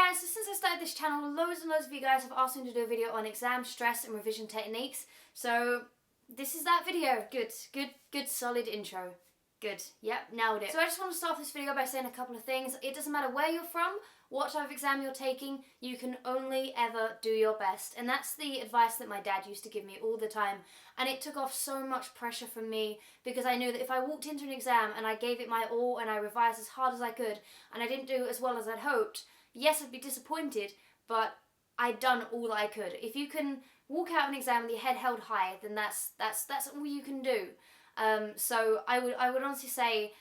guys, so since I started this channel, loads and loads of you guys have asked me to do a video on exam stress and revision techniques, so this is that video. Good solid intro. Good, yep, nailed it. So I just want to start this video by saying a couple of things. It doesn't matter where you're from, what type of exam you're taking, you can only ever do your best. And that's the advice that my dad used to give me all the time. And it took off so much pressure from me because I knew that if I walked into an exam and I gave it my all and I revised as hard as I could and I didn't do as well as I'd hoped, yes, I'd be disappointed, but I'd done all that I could. If you can walk out of an exam with your head held high, then that's all you can do. So I would honestly say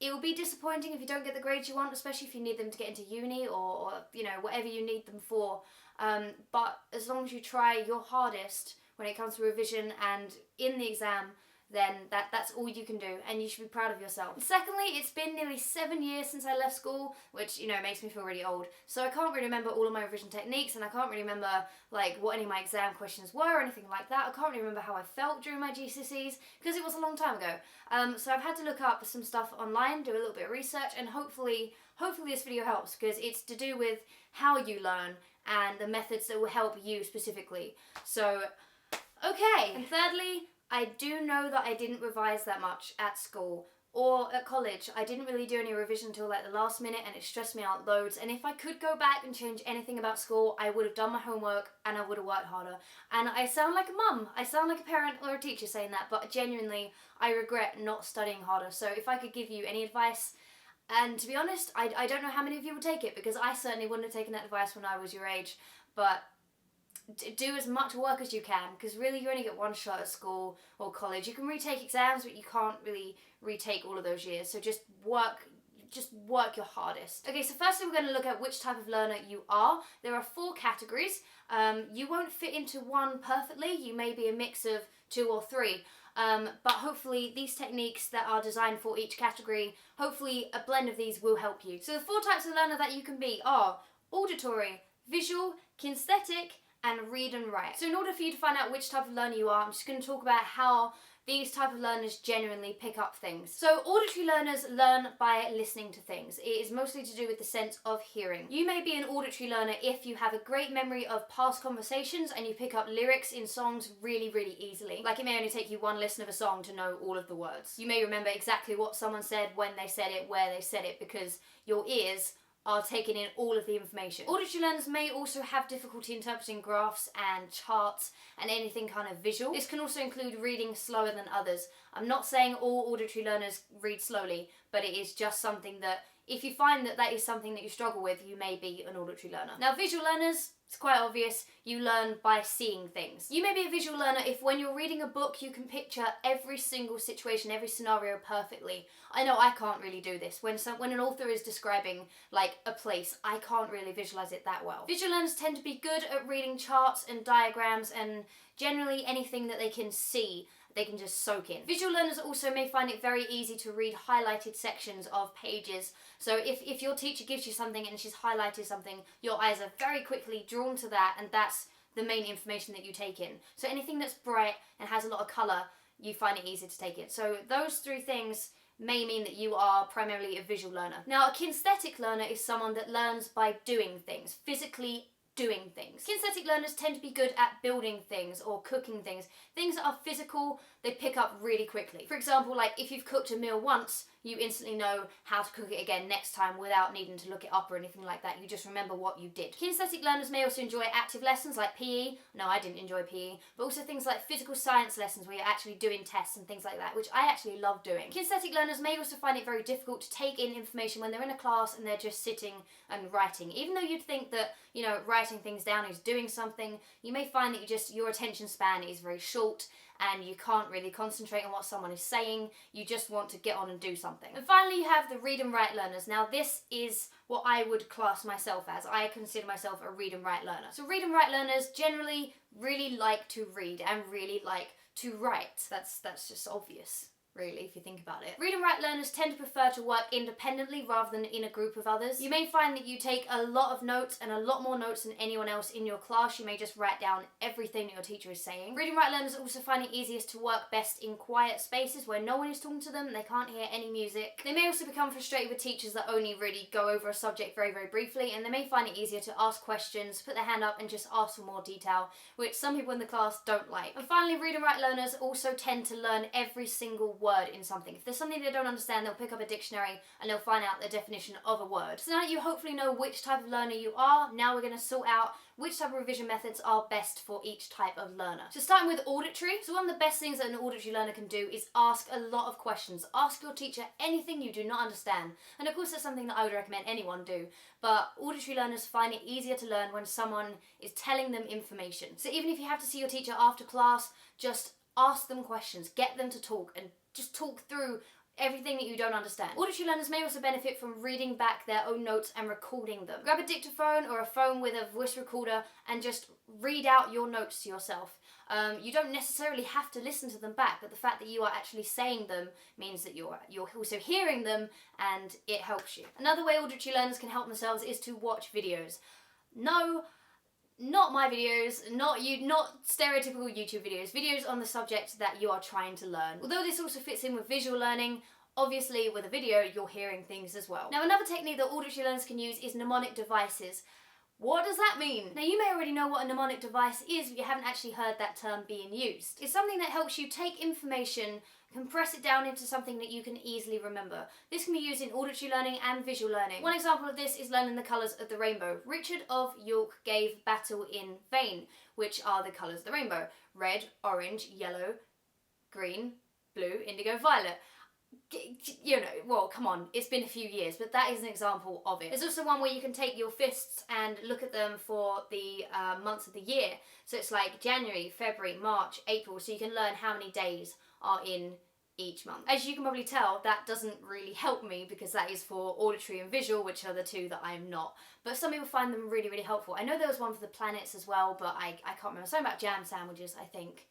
it will be disappointing if you don't get the grades you want, especially if you need them to get into uni or you know, whatever you need them for. But as long as you try your hardest when it comes to revision and in the exam, then that's all you can do, and you should be proud of yourself. And secondly, it's been nearly 7 years since I left school, which, you know, makes me feel really old. So I can't really remember all of my revision techniques, and I can't really remember like what any of my exam questions were or anything like that. I can't really remember how I felt during my GCSEs because it was a long time ago. So I've had to look up some stuff online, do a little bit of research, and hopefully this video helps because it's to do with how you learn and the methods that will help you specifically. So, okay. And thirdly, I do know that I didn't revise that much at school or at college. I didn't really do any revision until like the last minute, and it stressed me out loads. And if I could go back and change anything about school, I would have done my homework and I would have worked harder. And I sound like a mum, I sound like a parent or a teacher saying that, but genuinely I regret not studying harder. So if I could give you any advice, and to be honest, I don't know how many of you would take it, because I certainly wouldn't have taken that advice when I was your age, but do as much work as you can, because really you only get one shot at school or college. You can retake exams, but you can't really retake all of those years, so just work your hardest. Okay, so firstly we're going to look at which type of learner you are. There are 4 categories. You won't fit into one perfectly, you may be a mix of 2 or 3. But hopefully these techniques that are designed for each category, hopefully a blend of these will help you. So the 4 types of learner that you can be are auditory, visual, kinesthetic, and read and write. So in order for you to find out which type of learner you are, I'm just going to talk about how these type of learners genuinely pick up things. So auditory learners learn by listening to things. It is mostly to do with the sense of hearing. You may be an auditory learner if you have a great memory of past conversations and you pick up lyrics in songs really easily. Like, it may only take you one listen of a song to know all of the words. You may remember exactly what someone said, when they said it, where they said it, because your ears are taking in all of the information. Auditory learners may also have difficulty interpreting graphs and charts and anything kind of visual. This can also include reading slower than others. I'm not saying all auditory learners read slowly, but it is just something that if you find that that is something that you struggle with, you may be an auditory learner. Now, visual learners, it's quite obvious, you learn by seeing things. You may be a visual learner if when you're reading a book you can picture every single situation, every scenario perfectly. I know I can't really do this. When an author is describing like a place, I can't really visualize it that well. Visual learners tend to be good at reading charts and diagrams and generally anything that they can see, they can just soak in. Visual learners also may find it very easy to read highlighted sections of pages. So if your teacher gives you something and she's highlighted something, your eyes are very quickly drawn to that, and that's the main information that you take in. So anything that's bright and has a lot of colour, you find it easy to take in. So those 3 things may mean that you are primarily a visual learner. Now, a kinesthetic learner is someone that learns by doing things, physically doing things. Kinesthetic learners tend to be good at building things or cooking things. Things that are physical, they pick up really quickly. For example, like if you've cooked a meal once, you instantly know how to cook it again next time without needing to look it up or anything like that. You just remember what you did. Kinesthetic learners may also enjoy active lessons like PE. No, I didn't enjoy PE. But also things like physical science lessons where you're actually doing tests and things like that, which I actually love doing. Kinesthetic learners may also find it very difficult to take in information when they're in a class and they're just sitting and writing. Even though you'd think that, you know, writing things down is doing something, you may find that your attention span is very short and you can't really concentrate on what someone is saying. You just want to get on and do something. And finally, you have the read and write learners. Now, this is what I would class myself as. I consider myself a read and write learner. So read and write learners generally really like to read and really like to write. That's just obvious, really, if you think about it. Read and write learners tend to prefer to work independently rather than in a group of others. You may find that you take a lot of notes and a lot more notes than anyone else in your class. You may just write down everything that your teacher is saying. Read and write learners also find it easiest to work best in quiet spaces where no one is talking to them, they can't hear any music. They may also become frustrated with teachers that only really go over a subject very, very briefly, and they may find it easier to ask questions, put their hand up and just ask for more detail, which some people in the class don't like. And finally, read and write learners also tend to learn every single word in something. If there's something they don't understand, they'll pick up a dictionary and they'll find out the definition of a word. So now that you hopefully know which type of learner you are, now we're going to sort out which type of revision methods are best for each type of learner. So starting with auditory, so one of the best things that an auditory learner can do is ask a lot of questions. Ask your teacher anything you do not understand. And of course that's something that I would recommend anyone do, but auditory learners find it easier to learn when someone is telling them information. So even if you have to see your teacher after class, just ask them questions, get them to talk, and just talk through everything that you don't understand. Auditory learners may also benefit from reading back their own notes and recording them. Grab a dictaphone or a phone with a voice recorder and just read out your notes to yourself. You don't necessarily have to listen to them back, but the fact that you are actually saying them means that you're also hearing them, and it helps you. Another way auditory learners can help themselves is to watch videos. No, not my videos, not stereotypical YouTube videos, videos on the subject that you are trying to learn. Although this also fits in with visual learning, obviously with a video you're hearing things as well. Now another technique that auditory learners can use is mnemonic devices. What does that mean? Now you may already know what a mnemonic device is, but you haven't actually heard that term being used. It's something that helps you take information, compress it down into something that you can easily remember. This can be used in auditory learning and visual learning. One example of this is learning the colours of the rainbow. Richard of York gave battle in vain, which are the colours of the rainbow. Red, orange, yellow, green, blue, indigo, violet. You know, well, come on, it's been a few years, but that is an example of it. There's also one where you can take your fists and look at them for the months of the year. So it's like January, February, March, April, so you can learn how many days are in each month. As you can probably tell, that doesn't really help me because that is for auditory and visual, which are the two that I am not. But some people find them really, really helpful. I know there was one for the planets as well, but I can't remember. Something about jam sandwiches, I think.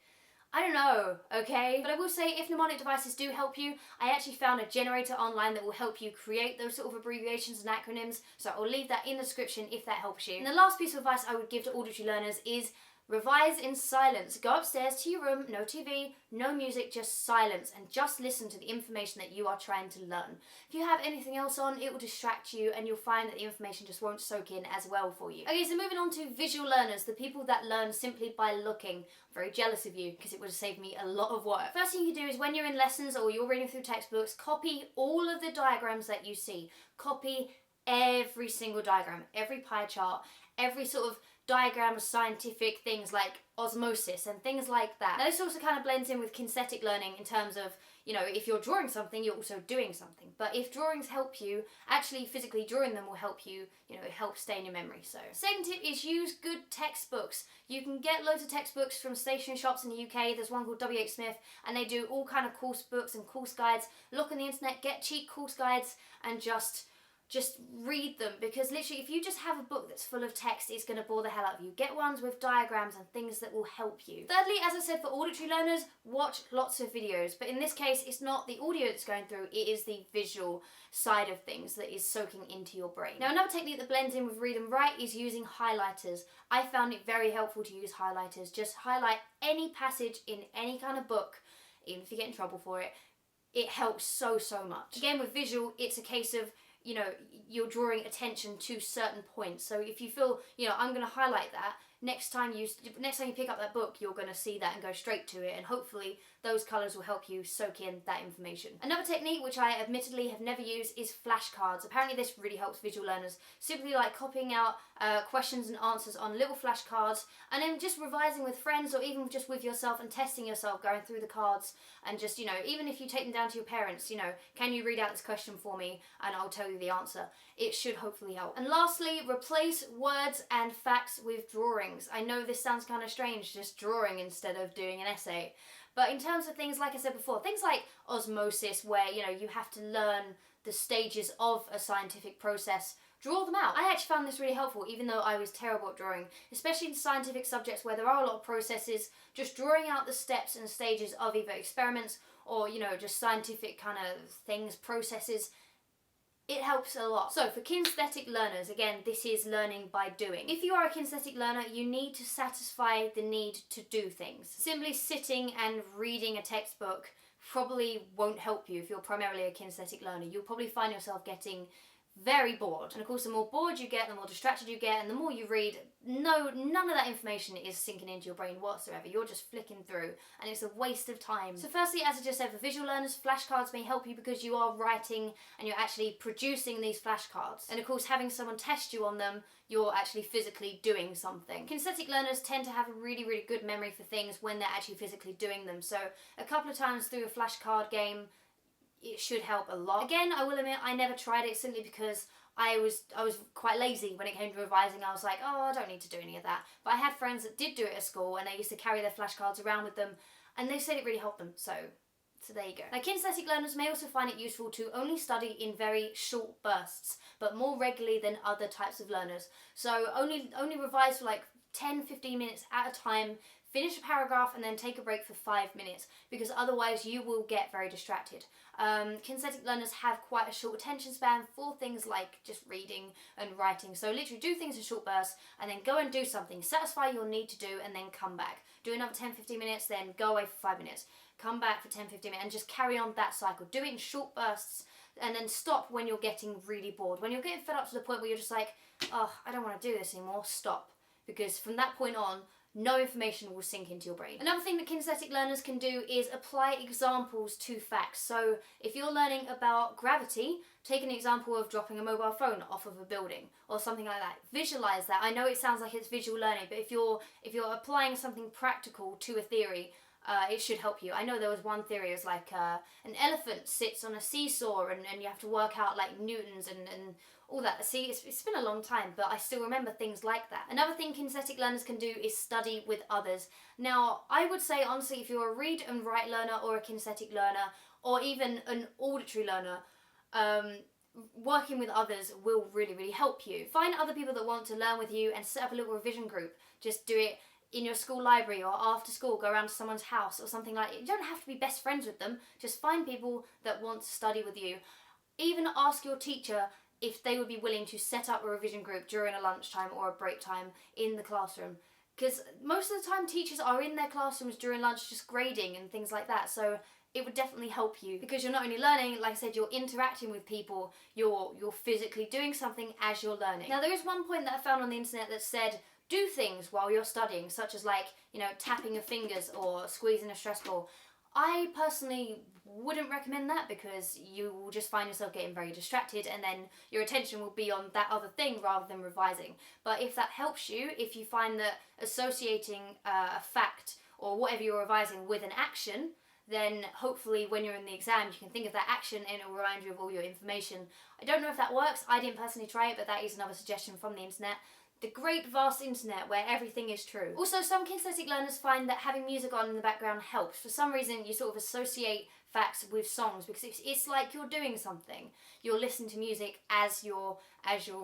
I don't know, okay? But I will say, if mnemonic devices do help you, I actually found a generator online that will help you create those sort of abbreviations and acronyms, so I'll leave that in the description if that helps you. And the last piece of advice I would give to auditory learners is revise in silence. Go upstairs to your room, no TV, no music, just silence, and just listen to the information that you are trying to learn. If you have anything else on, it will distract you and you'll find that the information just won't soak in as well for you. Okay, so moving on to visual learners, the people that learn simply by looking. I'm very jealous of you because it would have saved me a lot of work. First thing you do is when you're in lessons or you're reading through textbooks, copy all of the diagrams that you see. Copy every single diagram, every pie chart, every sort of diagram of scientific things like osmosis and things like that. Now this also kind of blends in with kinesthetic learning in terms of, you know, if you're drawing something, you're also doing something. But if drawings help you, actually physically drawing them will help you, you know, it helps stay in your memory. So second tip is use good textbooks. You can get loads of textbooks from stationery shops in the UK. There's one called W.H. Smith and they do all kind of course books and course guides. Look on the internet, get cheap course guides and just read them, because literally if you just have a book that's full of text, it's going to bore the hell out of you. Get ones with diagrams and things that will help you. Thirdly, as I said, for auditory learners, watch lots of videos, but in this case it's not the audio that's going through, it is the visual side of things that is soaking into your brain. Now another technique that blends in with read and write is using highlighters. I found it very helpful to use highlighters. Just highlight any passage in any kind of book, even if you get in trouble for it. It helps so much. Again, with visual, it's a case of, you know, you're drawing attention to certain points. So if you feel, you know, I'm going to highlight that, next time you pick up that book, you're going to see that and go straight to it, and hopefully those colours will help you soak in that information. Another technique, which I admittedly have never used, is flashcards. Apparently this really helps visual learners. Simply like copying out questions and answers on little flashcards and then just revising with friends or even just with yourself and testing yourself, going through the cards and just, you know, even if you take them down to your parents, you know, can you read out this question for me and I'll tell you the answer. It should hopefully help. And lastly, replace words and facts with drawings. I know this sounds kind of strange, just drawing instead of doing an essay. But in terms of things, like I said before, things like osmosis, where, you know, you have to learn the stages of a scientific process, draw them out. I actually found this really helpful, even though I was terrible at drawing, especially in scientific subjects where there are a lot of processes. Just drawing out the steps and stages of either experiments or, you know, just scientific kind of things, processes, it helps a lot. So for kinesthetic learners, again, this is learning by doing. If you are a kinesthetic learner, you need to satisfy the need to do things. Simply sitting and reading a textbook probably won't help you if you're primarily a kinesthetic learner. You'll probably find yourself getting very bored. And of course, the more bored you get, the more distracted you get, and the more you read, none of that information is sinking into your brain whatsoever. You're just flicking through, and it's a waste of time. So firstly, as I just said, for visual learners, flashcards may help you because you are writing and you're actually producing these flashcards. And of course, having someone test you on them, you're actually physically doing something. Kinesthetic learners tend to have a really, really good memory for things when they're actually physically doing them. So a couple of times through a flashcard game, it should help a lot. Again, I will admit, I never tried it simply because I was quite lazy when it came to revising. I was like, oh, I don't need to do any of that. But I had friends that did do it at school, and they used to carry their flashcards around with them, and they said it really helped them. So there you go. Now, kinesthetic learners may also find it useful to only study in very short bursts, but more regularly than other types of learners. So only revise for like 10-15 minutes at a time. Finish a paragraph and then take a break for 5 minutes, because otherwise you will get very distracted. Kinesthetic learners have quite a short attention span for things like just reading and writing. So literally do things in short bursts and then go and do something. Satisfy your need to do and then come back. Do another 10-15 minutes, then go away for 5 minutes. Come back for 10-15 minutes and just carry on that cycle. Do it in short bursts and then stop when you're getting really bored. When you're getting fed up to the point where you're just like, oh, I don't want to do this anymore, stop. Because from that point on, no information will sink into your brain. Another thing that kinesthetic learners can do is apply examples to facts. So if you're learning about gravity, take an example of dropping a mobile phone off of a building or something like that. Visualize that. I know it sounds like it's visual learning, but if you're applying something practical to a theory, it should help you. I know there was one theory, it was like an elephant sits on a seesaw and you have to work out like newtons and all that. See, it's been a long time, but I still remember things like that. Another thing kinesthetic learners can do is study with others. Now, I would say, honestly, if you're a read and write learner or a kinesthetic learner, or even an auditory learner, working with others will really, really help you. Find other people that want to learn with you and set up a little revision group. Just do it in your school library or after school, go around to someone's house or something like that. You don't have to be best friends with them. Just find people that want to study with you. Even ask your teacher if they would be willing to set up a revision group during a lunchtime or a break time in the classroom. Because most of the time teachers are in their classrooms during lunch just grading and things like that. So it would definitely help you because you're not only learning, like I said, you're interacting with people, you're physically doing something as you're learning. Now there is one point that I found on the internet that said, do things while you're studying, such as like, you know, tapping your fingers or squeezing a stress ball. I personally wouldn't recommend that because you will just find yourself getting very distracted and then your attention will be on that other thing rather than revising. But if that helps you, if you find that associating a fact or whatever you're revising with an action, then hopefully when you're in the exam you can think of that action and it will remind you of all your information. I don't know if that works, I didn't personally try it, but that is another suggestion from the internet. The great vast internet where everything is true. Also, some kinesthetic learners find that having music on in the background helps. For some reason, you sort of associate facts with songs because it's like you're doing something. You're listening to music as you're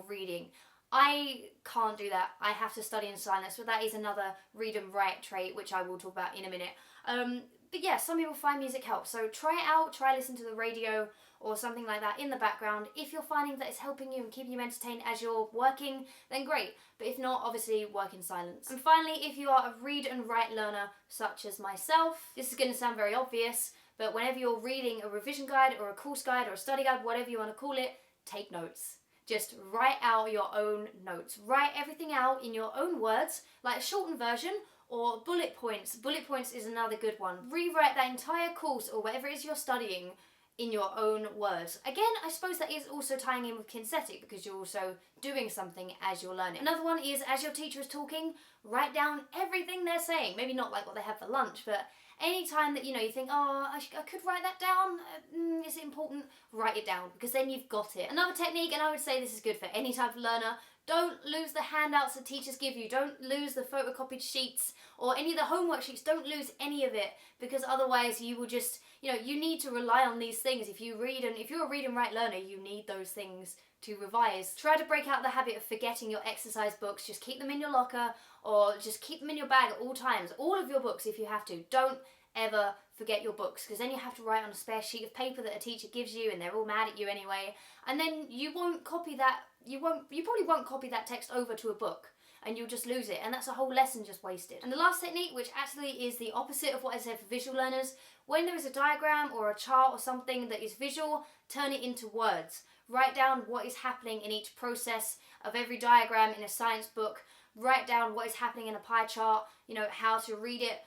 reading. I can't do that. I have to study in silence, but that is another read and write trait, which I will talk about in a minute. But yeah, some people find music helps. So try it out, try listen to the radio or something like that in the background. If you're finding that it's helping you and keeping you entertained as you're working, then great. But if not, obviously work in silence. And finally, if you are a read and write learner, such as myself, this is going to sound very obvious, but whenever you're reading a revision guide or a course guide or a study guide, whatever you want to call it, take notes. Just write out your own notes. Write everything out in your own words, like a shortened version, or bullet points. Bullet points is another good one. Rewrite that entire course or whatever it is you're studying in your own words. Again, I suppose that is also tying in with kinesthetic because you're also doing something as you're learning. Another one is, as your teacher is talking, write down everything they're saying. Maybe not like what they have for lunch, but any time that, you know, you think, oh, I could write that down, is it important? Write it down, because then you've got it. Another technique, and I would say this is good for any type of learner, don't lose the handouts that teachers give you. Don't lose the photocopied sheets or any of the homework sheets. Don't lose any of it, because otherwise you will just, you know, you need to rely on these things. If you're a read and write learner, you need those things to revise. Try to break out the habit of forgetting your exercise books. Just keep them in your locker or just keep them in your bag at all times. All of your books if you have to. Don't ever forget your books, because then you have to write on a spare sheet of paper that a teacher gives you, and they're all mad at you anyway, and then you won't copy that, you probably won't copy that text over to a book, and you'll just lose it, and that's a whole lesson just wasted. And the last technique, which actually is the opposite of what I said for visual learners, when there is a diagram or a chart or something that is visual, turn it into words. Write down what is happening in each process of every diagram in a science book. Write down what is happening in a pie chart, how to read it,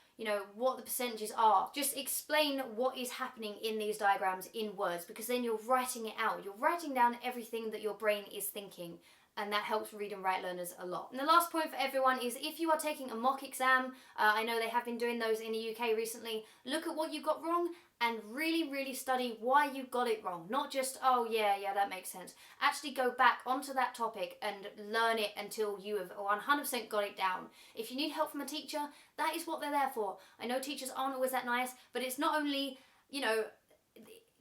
what the percentages are. Just explain what is happening in these diagrams in words, because then you're writing it out. You're writing down everything that your brain is thinking, and that helps read and write learners a lot. And the last point for everyone is, if you are taking a mock exam, I know they have been doing those in the UK recently, look at what you got wrong and really, really study why you got it wrong. Not just, oh yeah, that makes sense. Actually go back onto that topic and learn it until you have 100% got it down. If you need help from a teacher, that is what they're there for. I know teachers aren't always that nice, but it's not only,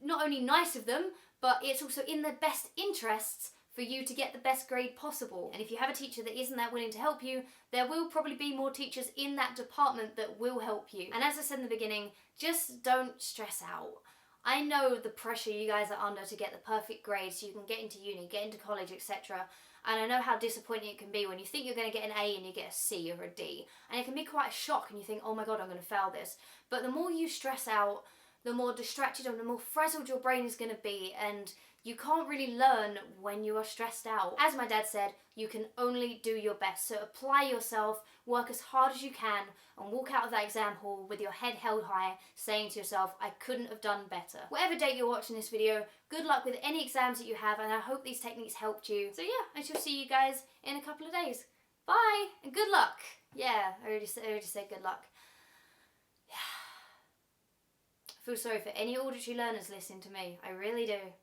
not only nice of them, but it's also in their best interests for you to get the best grade possible. And if you have a teacher that isn't that willing to help you, there will probably be more teachers in that department that will help you. And as I said in the beginning, just don't stress out. I know the pressure you guys are under to get the perfect grade so you can get into uni, get into college, etc. And I know how disappointing it can be when you think you're going to get an A and you get a C or a D. And it can be quite a shock and you think, oh my god, I'm going to fail this. But the more you stress out, the more distracted and the more frazzled your brain is going to be, and you can't really learn when you are stressed out. As my dad said, you can only do your best. So apply yourself, work as hard as you can, and walk out of that exam hall with your head held high, saying to yourself, I couldn't have done better. Whatever date you're watching this video, good luck with any exams that you have, and I hope these techniques helped you. So yeah, I shall see you guys in a couple of days. Bye, and good luck. Yeah, I already said good luck. I feel sorry for any auditory learners listening to me. I really do.